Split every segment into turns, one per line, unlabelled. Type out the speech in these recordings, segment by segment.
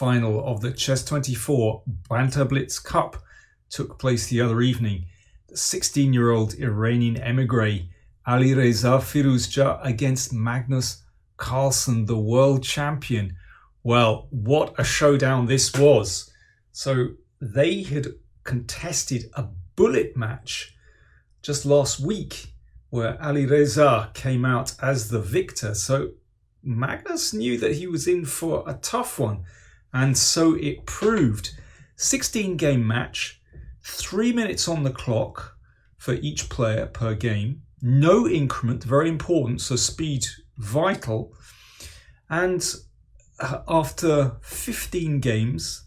final of the Chess24 Banter Blitz Cup took place the other evening. The 16-year-old Iranian emigre Alireza Firouzja against Magnus Carlsen, the world champion. Well, what a showdown this was. So they had contested a bullet match just last week where Alireza came out as the victor. So Magnus knew that he was in for a tough one, and so it proved. 16-game match, 3 minutes on the clock for each player per game. No increment, very important, so speed vital. And after 15 games,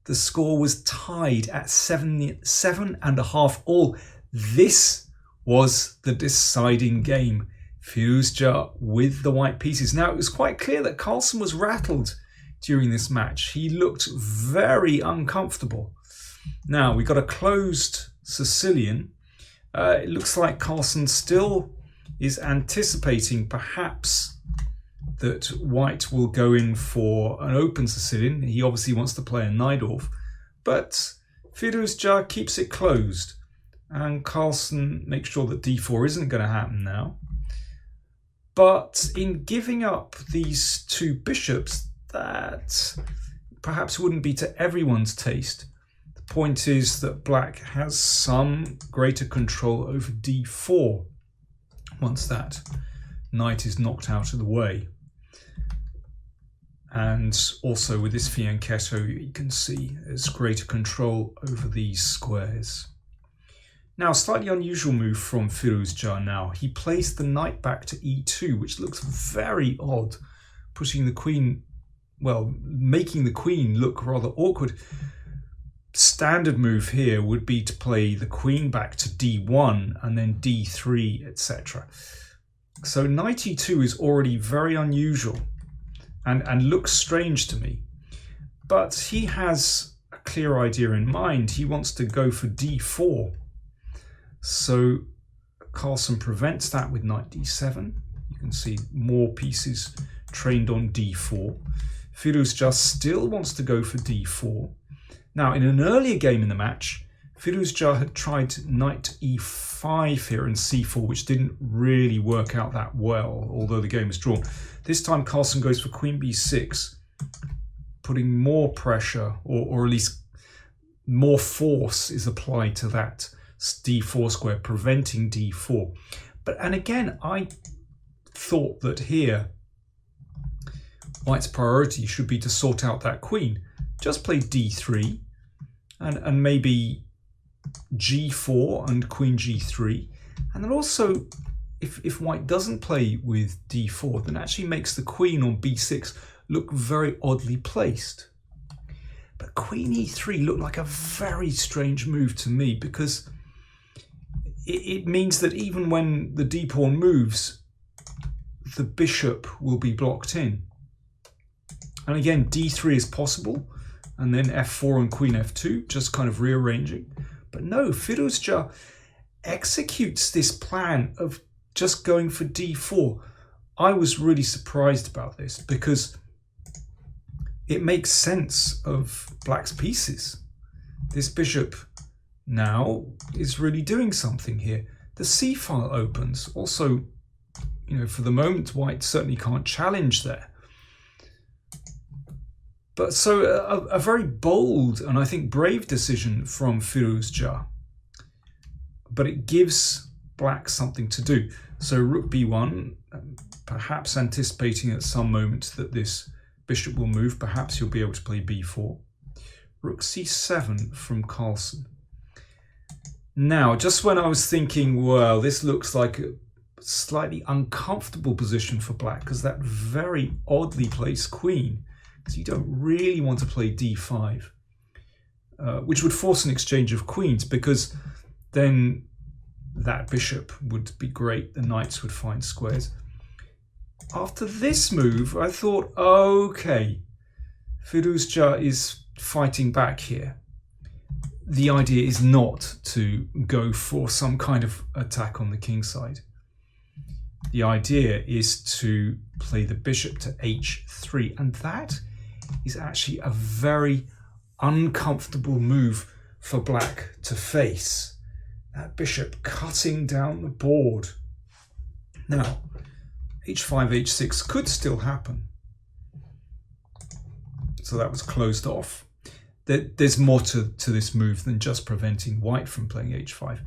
the score was tied at 7.5 all. This was the deciding game. Firouzja with the white pieces. Now, it was quite clear that Carlsen was rattled during this match. He looked very uncomfortable. Now, we got a closed Sicilian. It looks like Carlsen still is anticipating perhaps that white will go in for an open Sicilian. He obviously wants to play a Najdorf, but Firouzja keeps it closed, and Carlsen makes sure that d4 isn't going to happen now. But in giving up these two bishops, that perhaps wouldn't be to everyone's taste. The point is that black has some greater control over d4 once that knight is knocked out of the way. And also with this fianchetto, you can see there's greater control over these squares. Now, a slightly unusual move from Firouzja now. He plays the knight back to e2, which looks very odd, putting the queen, well, making the queen look rather awkward. Standard move here would be to play the queen back to d1 and then d3, etc. So knight e2 is already very unusual and looks strange to me. But he has a clear idea in mind. He wants to go for d4. So Carlsen prevents that with knight d7. You can see more pieces trained on d4. Firouzja still wants to go for d4. Now, in an earlier game in the match, Firouzja had tried knight e5 here and c4, which didn't really work out that well, although the game was drawn. This time Carlsen goes for queen b6, putting more pressure, or at least more force is applied to that d4 square, preventing d4. And again, I thought that here white's priority should be to sort out that queen. Just play d3 and maybe g4 and queen g3. And then also, if white doesn't play with d4, then actually makes the queen on b6 look very oddly placed. But queen e3 looked like a very strange move to me, because it means that even when the d-pawn moves, the bishop will be blocked in. And again, d3 is possible, and then f4 and queen f2, just kind of rearranging. But no, Firouzja executes this plan of just going for d4. I was really surprised about this, because it makes sense of black's pieces. This bishop now is really doing something here. The c file opens. Also, you know, for the moment, white certainly can't challenge there. But so a very bold and I think brave decision from Firouzja. But it gives black something to do. So rook b1, perhaps anticipating at some moment that this bishop will move. Perhaps he'll be able to play b4. Rook c7 from Carlsen. Now, just when I was thinking, well, this looks like a slightly uncomfortable position for black, because that very oddly placed queen, because you don't really want to play d5, which would force an exchange of queens, because then that bishop would be great, the knights would find squares. After this move, I thought, okay, Firouzja is fighting back here. The idea is not to go for some kind of attack on the king side. The idea is to play the bishop to h3, and that is actually a very uncomfortable move for black to face. That bishop cutting down the board. Now, h5, h6 could still happen. So that was closed off. There's more to this move than just preventing white from playing h5.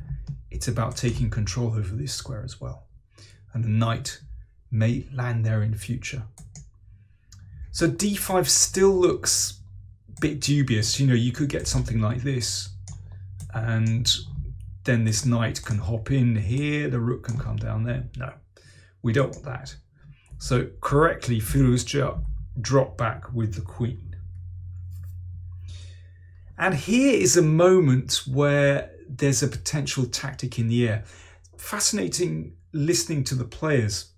It's about taking control over this square as well. And a knight may land there in future. So d5 still looks a bit dubious. You know, you could get something like this, and then this knight can hop in here, the rook can come down there. No, we don't want that. So correctly, Firouzja dropped back with the queen. And here is a moment where there's a potential tactic in the air. Fascinating listening to the players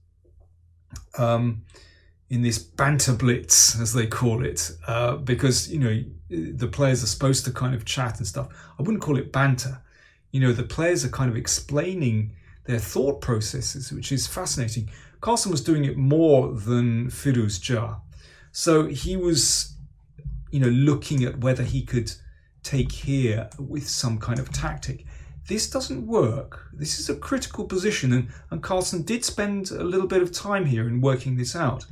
in this Banter Blitz, as they call it, because, you know, the players are supposed to kind of chat and stuff. I wouldn't call it banter. You know, the players are kind of explaining their thought processes, which is fascinating. Carlsen was doing it more than Firouzja. So he was, you know, looking at whether he could take here with some kind of tactic. This doesn't work. This is a critical position, and Carlsen did spend a little bit of time here in working this out.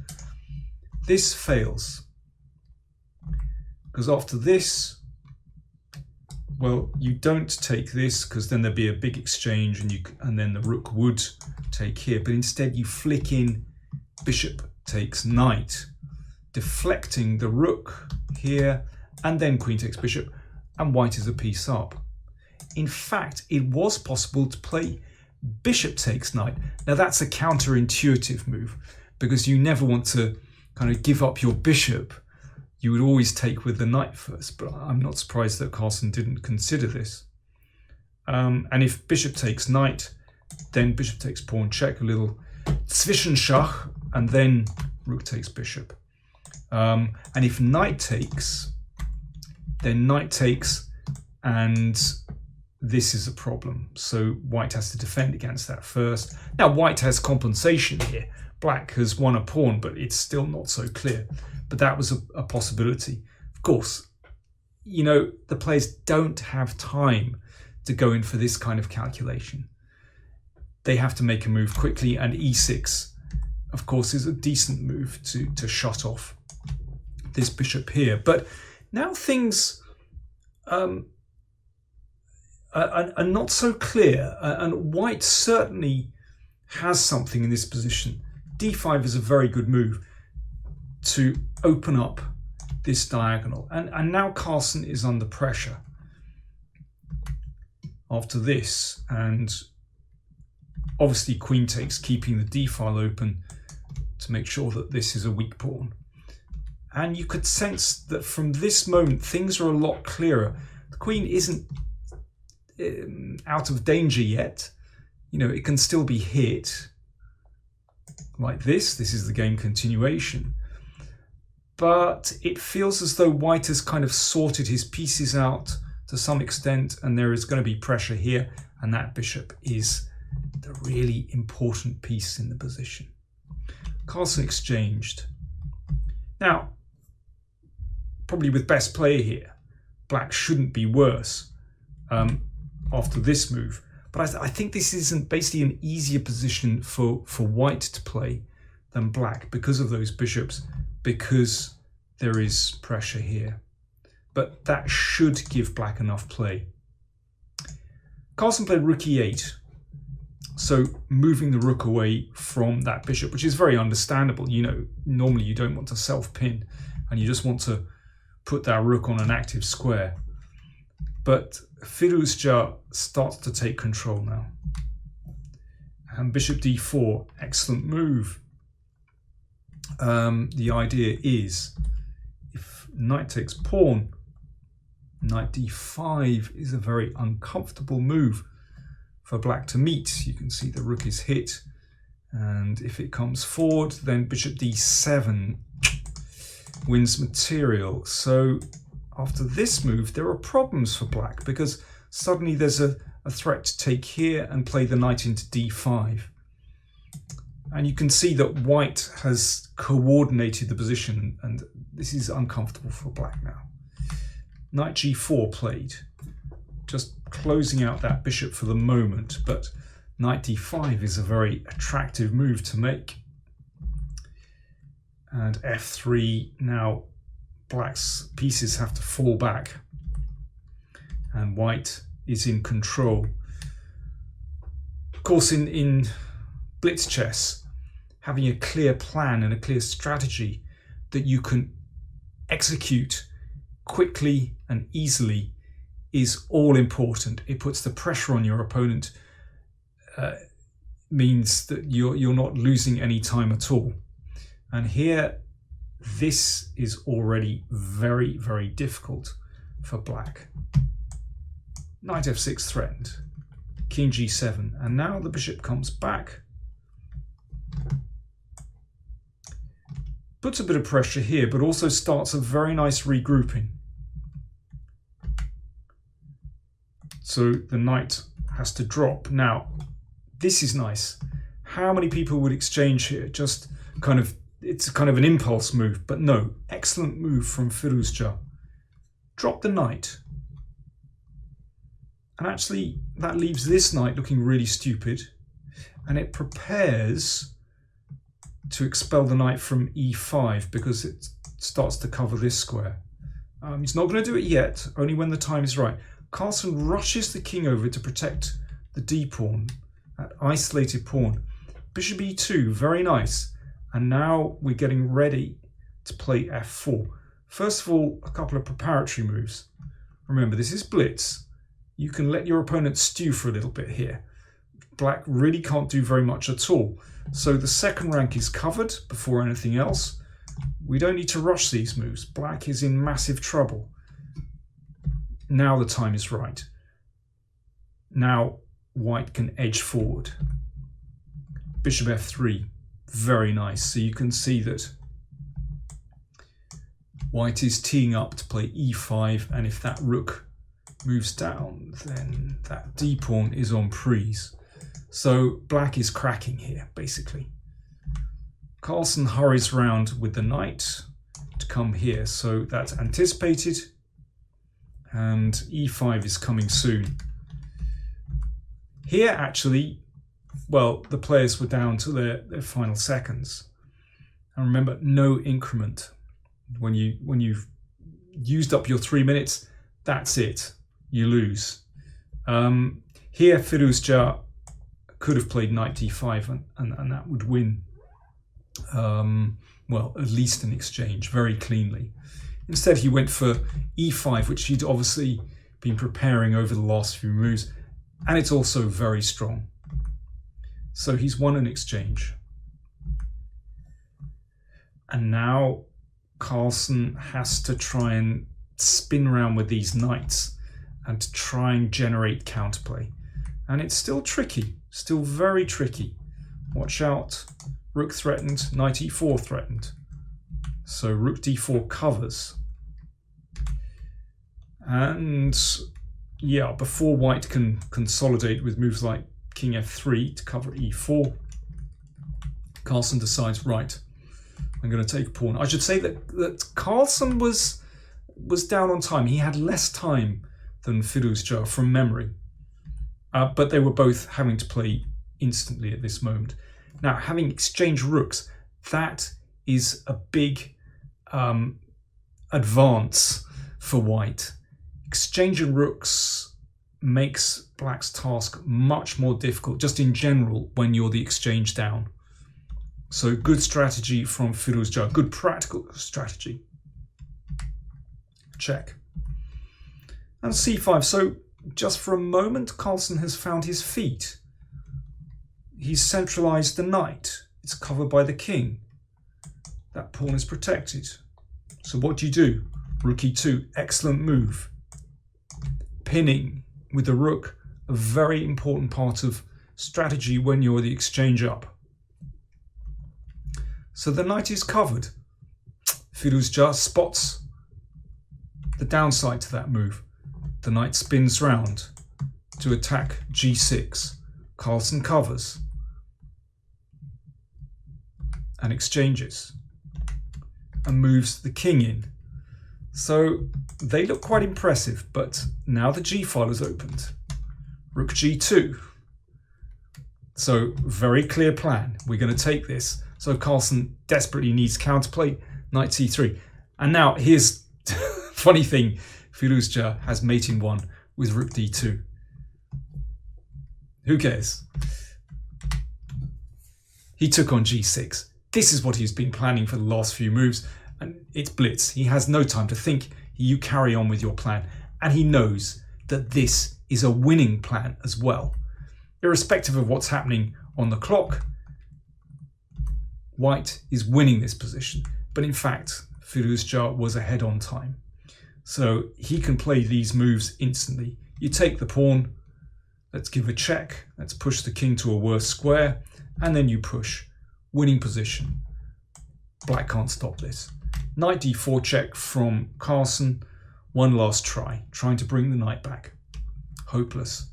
This fails. Because after this, well, you don't take this because then there'd be a big exchange and then the rook would take here. But instead you flick in bishop takes knight, deflecting the rook here, and then queen takes bishop, and white is a piece up. In fact, it was possible to play bishop takes knight. Now that's a counterintuitive move because you never want to kind of give up your bishop. You would always take with the knight first, but I'm not surprised that Carlsen didn't consider this. And if bishop takes knight, then bishop takes pawn check, a little Zwischenschach, and then rook takes bishop. And if knight takes, then knight takes, and this is a problem. So white has to defend against that first. Now white has compensation here. Black has won a pawn, but it's still not so clear. But that was a possibility. Of course, you know, the players don't have time to go in for this kind of calculation. They have to make a move quickly, and e6, of course, is a decent move to shut off this bishop here. But now things are not so clear, and white certainly has something in this position. d5 is a very good move to open up this diagonal, and now Carlsen is under pressure after this, and obviously queen takes, keeping the d file open to make sure that this is a weak pawn. And you could sense that from this moment things are a lot clearer. The queen isn't out of danger yet. You know, it can still be hit like this. This is the game continuation. But it feels as though white has kind of sorted his pieces out to some extent, and there is going to be pressure here, and that bishop is the really important piece in the position. Carlsen exchanged. Now, probably with best play here, black shouldn't be worse after this move. But I think this isn't basically an easier position for white to play than black because of those bishops, because there is pressure here. But that should give black enough play. Carlsen played rook e8, so moving the rook away from that bishop, which is very understandable. You know, normally you don't want to self-pin, and you just want to put that rook on an active square. But Firouzja starts to take control now. And bishop d4, excellent move. The idea is, if knight takes pawn, knight d5 is a very uncomfortable move for black to meet. You can see the rook is hit, and if it comes forward, then bishop d7 wins material. So after this move, there are problems for black, because suddenly there's a threat to take here and play the knight into d5. And you can see that white has coordinated the position, and this is uncomfortable for black now. Knight g4 played, just closing out that bishop for the moment, but knight d5 is a very attractive move to make. And f3, now black's pieces have to fall back and white is in control. Of course, in Blitz chess, having a clear plan and a clear strategy that you can execute quickly and easily is all important. It puts the pressure on your opponent, means that you're not losing any time at all. And here, this is already very, very difficult for black. Knight f6 threatened, king g7, and now the bishop comes back. Puts a bit of pressure here, but also starts a very nice regrouping. So the knight has to drop. Now, this is nice. How many people would exchange here? Just kind of, it's kind of an impulse move, but no, excellent move from Firouzja. Drop the knight. And actually, that leaves this knight looking really stupid, and it prepares to expel the knight from e5 because it starts to cover this square. He's not going to do it yet, only when the time is right. Carlsen rushes the king over to protect the d-pawn, that isolated pawn. Bishop e2, very nice. And now we're getting ready to play f4. First of all, a couple of preparatory moves. Remember, this is Blitz. You can let your opponent stew for a little bit here. Black really can't do very much at all. So the second rank is covered before anything else. We don't need to rush these moves. Black is in massive trouble. Now the time is right. Now white can edge forward. Bishop f3, very nice. So you can see that white is teeing up to play e5, and if that rook moves down, then that d-pawn is on prise. So black is cracking here, basically. Carlsen hurries round with the knight to come here, so that's anticipated, and e5 is coming soon. Here, actually, well, the players were down to their final seconds. And remember, no increment. When you've used up your 3 minutes, that's it. You lose. Here, Firouzja could have played knight d5 and that would win. Well, at least an exchange, very cleanly. Instead, he went for e5, which he'd obviously been preparing over the last few moves, and it's also very strong. So he's won an exchange. And now Carlsen has to try and spin around with these knights and to try and generate counterplay. And it's still tricky, still very tricky. Watch out, rook threatened, knight e4 threatened. So rook d4 covers. And yeah, before white can consolidate with moves like king f3 to cover e4, Carlsen decides, right, I'm going to take a pawn. I should say that Carlsen was down on time. He had less time than Firouzja from memory. But they were both having to play instantly at this moment. Now, having exchanged rooks, that is a big advance for white. Exchanging rooks makes black's task much more difficult, just in general, when you're the exchange down. So good strategy from Firouzja, good practical strategy. Check. And c5. So just for a moment, Carlsen has found his feet. He's centralized the knight. It's covered by the king. That pawn is protected. So what do? Rook e2, excellent move. Pinning with the rook, a very important part of strategy when you're the exchange up. So the knight is covered. Firouzja spots the downside to that move. The knight spins round to attack g6. Carlsen covers and exchanges. and moves the king in. So they look quite impressive, but now the g file is opened. Rook g2. So very clear plan. We're going to take this. So Carlsen desperately needs counterplay, knight c3. And now here's funny thing, Firouzja has mate in 1 with rook d2. Who cares? He took on g6. This is what he's been planning for the last few moves, and it's Blitz. He has no time to think. You carry on with your plan, and he knows that this is a winning plan as well. Irrespective of what's happening on the clock, White is winning this position, but in fact, Firouzja was ahead on time. So he can play these moves instantly. You take the pawn, let's give a check, let's push the king to a worse square, and then you push. Winning position. Black can't stop this. Knight d4 check from Carlsen. One last try, trying to bring the knight back. Hopeless.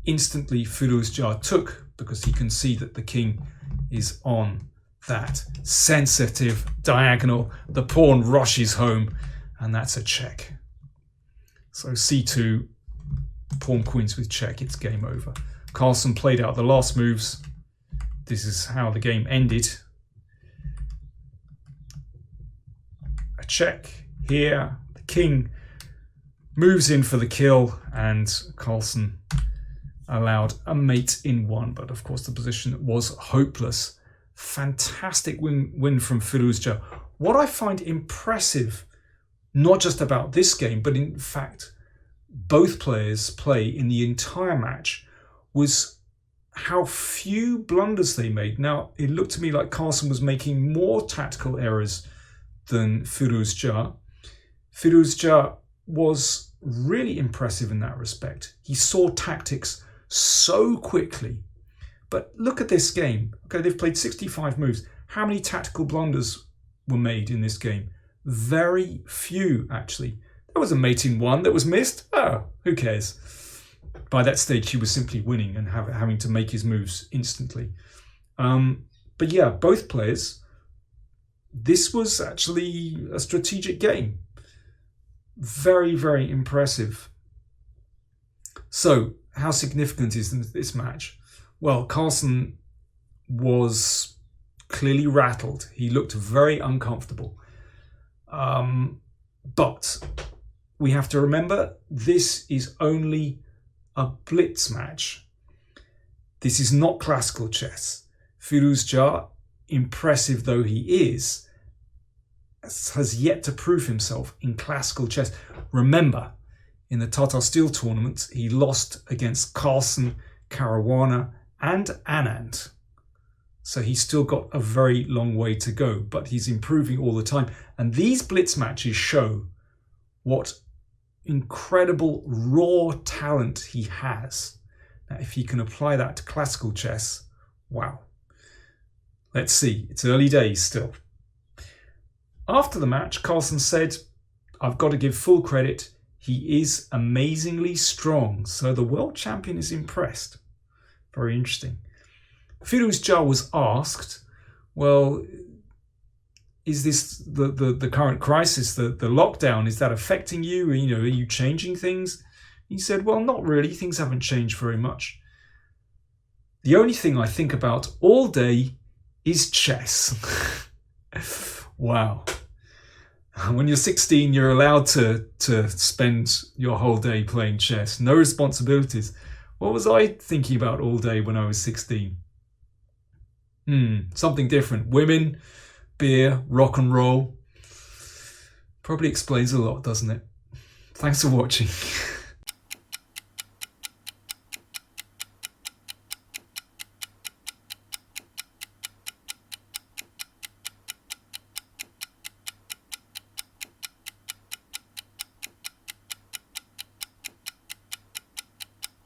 Instantly Firouzja took, because he can see that the king is on that sensitive diagonal. The pawn rushes home, and that's a check. So c2, pawn queens with check, it's game over. Carlsen played out the last moves. This is how the game ended. A check here. The king moves in for the kill, and Carlsen allowed a mate in 1, but of course the position was hopeless. Fantastic win from Firouzja. What I find impressive, not just about this game, but in fact both players play in the entire match, was how few blunders they made. Now, it looked to me like Carlsen was making more tactical errors than Firouzja. Firouzja was really impressive in that respect. He saw tactics so quickly. But look at this game. Okay, they've played 65 moves. How many tactical blunders were made in this game? Very few, actually. There was a mate in 1 that was missed. Oh, who cares? By that stage, he was simply winning and having to make his moves instantly. But yeah, both players, this was actually a strategic game. Very, very impressive. So, how significant is this match? Well, Carlsen was clearly rattled. He looked very uncomfortable. But we have to remember, this is only a Blitz match. This is not classical chess. Firouzja, impressive though he is, has yet to prove himself in classical chess. Remember, in the Tata Steel tournament, he lost against Carlsen, Caruana, and Anand. So he's still got a very long way to go, but he's improving all the time. And these Blitz matches show what incredible raw talent he has. Now, if he can apply that to classical chess, wow. Let's see, it's early days still. After the match, Carlsen said, I've got to give full credit. He is amazingly strong. So the world champion is impressed. Very interesting. Firouzja was asked, well, is this the current crisis, the lockdown, is that affecting you? You know, are you changing things? He said, well, not really. Things haven't changed very much. The only thing I think about all day is chess. Wow. When you're 16, you're allowed to spend your whole day playing chess. No responsibilities. What was I thinking about all day when I was 16? Something different. Women, beer, rock and roll. Probably explains a lot, doesn't it? Thanks for watching.